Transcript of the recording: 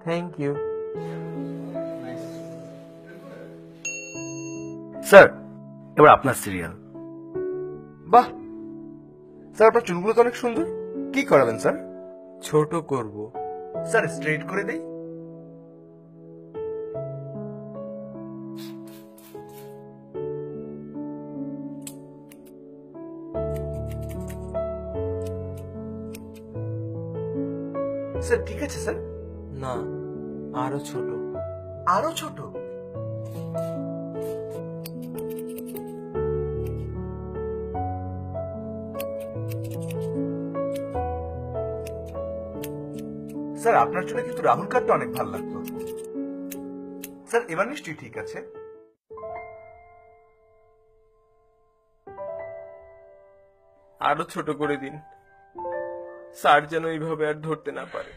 Thank you. Sir, এবার আপনার serial. বাহ স্যার, আপনার চুলগুলো তো অনেক সুন্দর। কি করাবেন স্যার? ছোট করব। স্যার স্ট্রেট করে দেই। স্যার ঠিক আছে স্যার? না, আরো ছোট। আরো ছোট? স্যার আপনার চুলে কিন্তু রাহুল কাটটা অনেক ভালো লাগতো। স্যার এবার নিশ্চয়ই ঠিক আছে? আরো ছোট করে দিন, স্যার যেন এইভাবে আর ধরতে না পারে।